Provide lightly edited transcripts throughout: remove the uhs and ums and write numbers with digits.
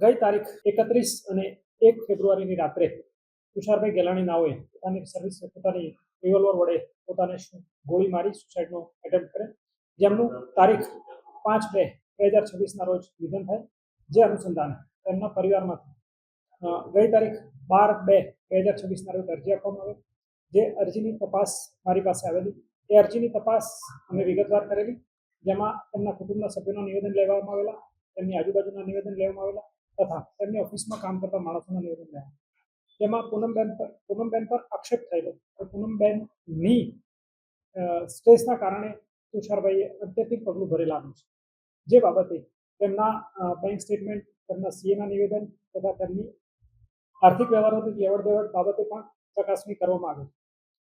ગઈ તારીખ 31 અને 1 ફેબ્રુઆરીની રાત્રે તુષારભાઈ ગેલાણી નાઓએ પોતાની રિવોલ્વર વડે પોતાને ગોળી મારી સુસાઇડનો એટેમ્પ્ટ કરે, જેમનું તારીખ 5/2/2026ના રોજ નિધન થાય. જે અનુસંધાને તેમના પરિવારમાંથી ગઈ તારીખ 12/2/2026ના રોજ અરજી આપવામાં આવે. જે અરજીની તપાસ મારી પાસે આવેલી, એ અરજીની તપાસ અમે વિગતવાર કરેલી, જેમાં તેમના કુટુંબના સભ્યોના નિવેદન લેવામાં આવેલા, તેમની આજુબાજુના નિવેદન લેવામાં આવેલા તથા તેમની ઓફિસમાં કામ કરતા માણસોના નિવેદન લેવામાં. જેમાં પૂનમબેન પર આક્ષેપ થયેલો પૂનમબેનની સ્ટ્રેસના કારણે તુષારભાઈએ અત્યંતિક પગલું ભરેલાનું છે. જે બાબતે તેમના બેંક સ્ટેટમેન્ટ, તેમના સીએના નિવેદન તથા તેમની આર્થિક વ્યવહારોની લેવડ દેવડ બાબતે પણ ચકાસણી કરવામાં આવી.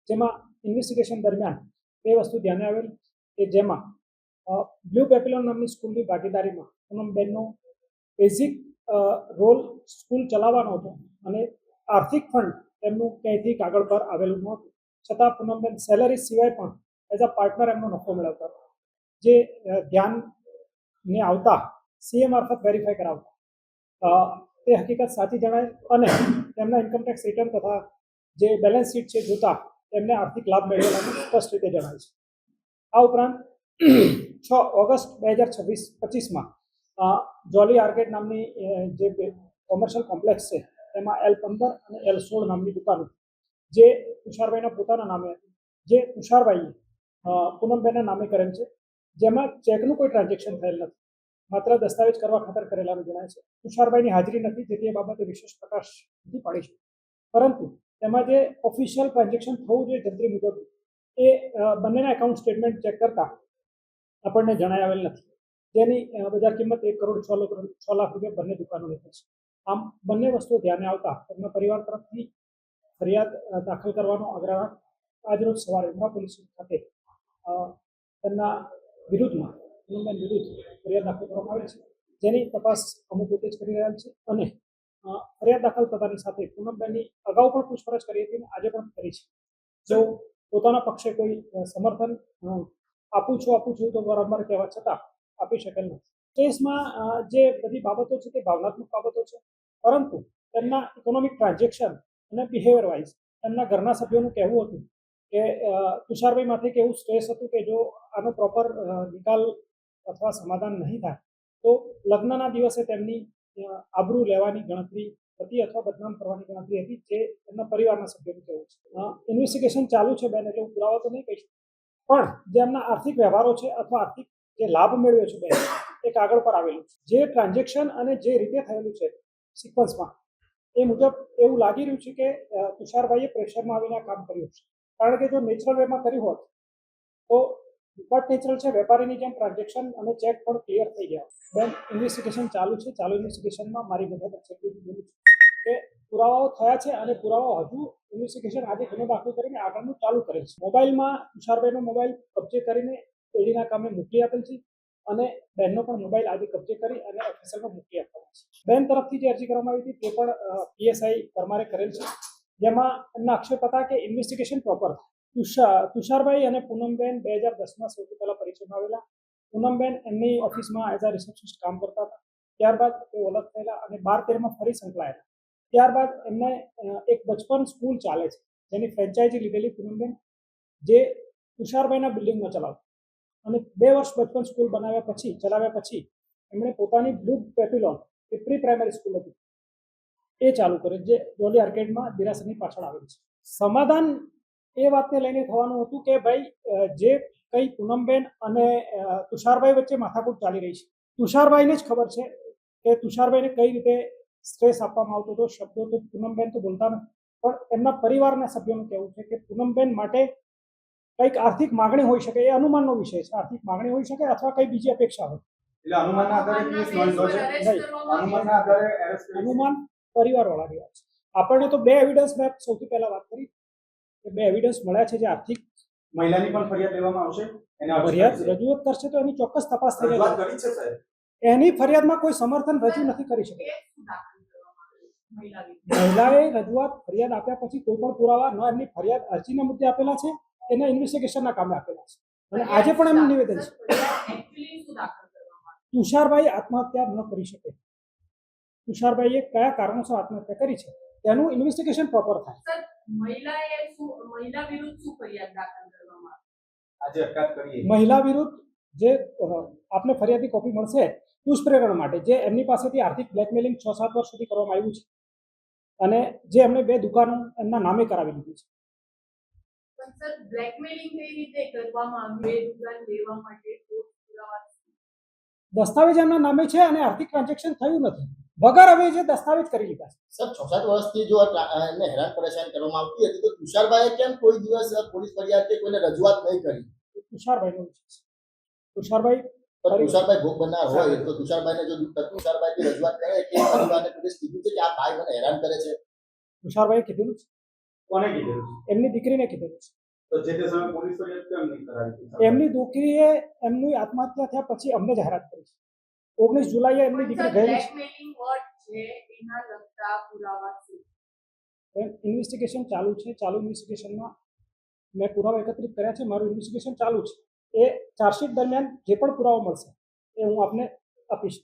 જેમાં ઇન્વેસ્ટિગેશન દરમિયાન બે વસ્તુ ધ્યાને આવેલ કે જેમાં બ્લુ પેપિલોન નામની સ્કૂલની ભાગીદારીમાં પૂનમબેનનો બેઝિક રોલ સ્કૂલ ચલાવવાનો હતો અને આર્થિક ફંડ તેમનું ક્યાંયથી કાગળ પર આવેલું નહોતું, છતાં પૂનમબેન સેલરી સિવાય પણ એઝ અ પાર્ટનર એમનો નફો મેળવતા હતા. જે ધ્યાનને આવતા સીએ મારફત વેરીફાઈ કરાવતા તે હકીકત સાચી જણાય અને તેમના ઇન્કમટેક્સ રિટર્ન તથા જે બેલેન્સ શીટ છે જોતા તેમને આર્થિક લાભ મેળવેલાનું સ્પષ્ટ રીતે જણાય છે. આ ઉપરાંત 6 ઓગસ્ટ 2025માં જોલી આર્કેડ નામની જે કોમર્શિયલ કોમ્પ્લેક્સ છે તેમાં L15 અને L16 નામની દુકાનો જે તુષારભાઈના પોતાના નામે હતી, જે તુષારભાઈએ પૂનમબેનના નામે કરેલ છે, જેમાં ચેકનું કોઈ ટ્રાન્ઝેક્શન થયેલ નથી, માત્ર દસ્તાવેજ કરવા ખાતર કરેલાનું જણાય છે. તુષારભાઈની હાજરી નથી, જેથી એ બાબતે વિશેષ પ્રકાશ નથી પાડી છે. પરંતુ તેમાં જે ઓફિશિયલ ટ્રાન્ઝેક્શન થવું જોઈએ જંત્રી મુજબ એ બંનેના એકાઉન્ટ સ્ટેટમેન્ટ ચેક કરતા આપણને જણાય આવેલ નથી, જેની બજાર કિંમત 1,06 લાખ રૂપિયા બંને દુકાનોની છે. આમ બંને વસ્તુઓ ધ્યાને આવતા તેમના પરિવાર તરફથી ફરિયાદ દાખલ કરવાનો આગ્રહ આજરોજ સવારે ઉમરા પોલીસ ખાતે તેમના વિરુદ્ધમાં પૂનમબેન વિરુદ્ધ ફરિયાદ દાખલ કરવામાં આવી છે, જેની તપાસ અમુક રીતે જ કરી રહ્યા છે. અને ફરિયાદ દાખલ થતાની સાથે પૂનમબેનની અગાઉ પણ પૂછપરછ કરી હતી અને આજે પણ કરી છે. જો પોતાના પક્ષે કોઈ સમર્થન આપું છું તો વારંવાર કહેવા છતાં આપી શકેલ નથી. કેસમાં જે બધી બાબતો છે તે ભાવનાત્મક બાબતો છે, પરંતુ તેમના ઇકોનોમિક ટ્રાન્ઝેક્શન અને બિહેવિયર વાઇઝ તેમના ઘરના સભ્યોનું કહેવું હતું કે તુષારભાઈ માથે એવું સ્ટ્રેસ હતું કે જો આનો પ્રોપર નિકાલ અથવા સમાધાન નહીં થાય તો લગ્નના દિવસે તેમની આબરૂ લેવાની ગણતરી હતી અથવા બદનામ કરવાની ગણતરી હતી, જે તેમના પરિવારના સભ્યોનું કહેવું છે. ઇન્વેસ્ટિગેશન ચાલુ છે બેન, એટલે હું પુરાવા તો નહીં કહીશ, પણ જે એમના આર્થિક વ્યવહારો છે અથવા આર્થિક જે લાભ મેળવ્યો છે બેન એ કાગળ પર આવેલું છે. જે ટ્રાન્ઝેક્શન અને જે રીતે થયેલું છે સિક્વન્સમાં એ મુજબ એવું લાગી રહ્યું છે કે તુષારભાઈએ પ્રેશરમાં આવીને કામ કર્યું છે. કારણ કે જો નેચરલ વેમાં કર્યું હોત તો બટ નેચરલ છે, વેપારીની જેમ ટ્રાન્ઝેક્શન અને ચેક પણ ક્લિયર થઈ ગયા. બેન ઇન્વેસ્ટિગેશન ચાલુ છે. ચાલુ ઇન્વેસ્ટિગેશનમાં મારી મદદ સેક્યુરિટી બોલું છું કે પુરાવાઓ થયા છે અને પુરાવાઓ હજુ ઇન્વેસ્ટિગેશન આજે ગુનો દાખલ કરીને આગળનું ચાલુ કરે છે. મોબાઈલમાં તુષારભાઈનો મોબાઈલ કબજે કરીને એડીના કામે મોકલી આપેલ છે અને બેનનો પણ મોબાઈલ આજે કબજે કરી અને ઓફિસરમાં મોકલી આપવામાં છે. બેન તરફથી જે અરજી કરવામાં આવી હતી તે પણ પીએસઆઈ પરમારે કરેલ છે, જેમાં એમના આક્ષેપ હતા કે ઇન્વેસ્ટિગેશન પ્રોપર. તુષારભાઈ અને પૂનમબેન 2010માં સૌથી પહેલા પરિચયમાં આવેલા. પૂનમબેન એમની ઓફિસમાં એઝ અ રિસેપ્શનિસ્ટ કામ કરતા હતા. ત્યારબાદ તેઓ અલગ થયેલા અને 12-13માં ફરી સંકળાયેલા. ત્યારબાદ એમને એક બચપન સ્કૂલ ચાલે છે જેની ફ્રેન્ચાઇઝી લીધેલી પૂનમબેન, જે તુષારભાઈના બિલ્ડિંગમાં ચલાવતા અને 2 વર્ષ બચપન સ્કૂલ ચલાવ્યા પછી એમણે પોતાની બ્લુ પેપિલોન એ પ્રી પ્રાઇમરી સ્કૂલ હતી એ ચાલુ કરી, જે જોલી આર્કેડમાં દિરાસરની પાછળ આવેલી છે. સમાધાન એ વાતને લઈને થવાનું હતું કે ભાઈ જે કઈ પૂનમબેન અને તુષારભાઈ વચ્ચે માથાકૂટ ચાલી રહી છે, તુષારભાઈને જ ખબર છે કે તુષારભાઈને કઈ રીતે સ્ટ્રેસ આપવામાં આવતો હતો. શબ્દો તો પૂનમબેન તો બોલતા નથી, પણ એમના પરિવારના સભ્યોનું કહેવું છે કે પૂનમબેન માટે કંઈક આર્થિક માગણી હોઈ શકે, એ અનુમાનનો વિષય છે. આર્થિક માગણી હોઈ શકે અથવા કઈ બીજી અપેક્ષા હોય. એટલે અનુમાનના આધારે અનુમાન પરિવારવાળાની વાત છે. આપણને તો 2 એવિડન્સ મેં સૌથી પહેલા વાત કરી કે 2 એવિડન્સ મળ્યા છે જે આર્થિક. મહિલાની પણ ફરિયાદ લેવામાં આવશે, ફરિયાદ રજૂઆત કરશે તો એની ચોક્કસ તપાસ થઈ રજૂઆત કરી છે સાહેબ. એની ફરિયાદમાં કોઈ સમર્થન રજૂ નથી કરી શકે. મહિલાએ રજૂઆત ફરિયાદ આપ્યા પછી કોઈ પણ પુરાવા ન એમની ફરિયાદ અરજીના મુદ્દે આપેલા છે, એના ઇન્વેસ્ટિગેશનના કામે આપેલા છે. અને આજે પણ એમનું નિવેદન છે તુષારભાઈ આત્મહત્યા ન કરી શકે. તુષારભાઈએ કયા કારણોસર આત્મહત્યા કરી છે તેનું ઇન્વેસ્ટિગેશન પ્રોપર થાય. સર, મહિલા વિરુદ્ધ શું ફરિયાદ દાખલ કરવામાં આવી? આજે અટકાયત કરી મહિલા વિરુદ્ધ જે આપને ફરિયાદી કોપી મળશે દુષ્પ્રેરણ માટે જે એમની પાસેથી આર્થિક બ્લેકમેલિંગ 6-7 વર્ષ સુધી કરવામાં આવ્યું છે અને જે એમણે 2 દુકાનો એમના નામે કરાવી લીધી છે. પણ સર, બ્લેકમેલિંગ કઈ રીતે કરવામાં આવ્યું? એ દુકાન લેવા માટે ઠોસ પુરાવા દસ્તાવેજ એમના નામે છે અને આર્થિક ટ્રાન્ઝેક્શન થયું નથી. વગર હવે જે દસ્તાવેજ કરી લીધા છે. સર 6-7 વર્ષથી જો એમને હેરાન પરેશાન કરવામાં આવતી હતી તો તુષારભાઈએ કેમ કોઈ દિવસ પોલીસ ફરિયાદ કે કોઈને રજૂઆત નહીં કરી? તુષારભાઈનો વિષય છે. તુષારભાઈ પણ તુષારભાઈ ભોગ બનનાર હોય તો તુષારભાઈને જો તુષારભાઈ રજૂઆત કરે કે પરિવારને પોલીસ કીધું છે કે આ ભાઈ મને હેરાન કરે છે, તુષારભાઈએ કીધેલું છે, કોને કીધેલું છે? એમની દીકરીને કીધેલું છે. તો જે તે સમયે પોલીસ ફરિયાદ કેમ નહીં કરાવી? એમની દીકરીએ એમની આત્મહત્યા થયા પછી અમને જાહેરાત કરી છે. 19 જુલાઈએ એમની દીકરી ગયેલી બ્લેકમેલિંગ વર્ડ છે એના લગતા પુરાવા શું? છે. ઇન્વેસ્ટિગેશન ચાલુ છે. ચાલુ ઇન્વેસ્ટિગેશનમાં મેં પુરાવા એકત્રિત કર્યા છે. મારું ઇન્વેસ્ટિગેશન ચાલુ છે. એ ચાર્જશીટ દરમિયાન જે પણ પુરાવા મળશે એ હું આપને આપીશ.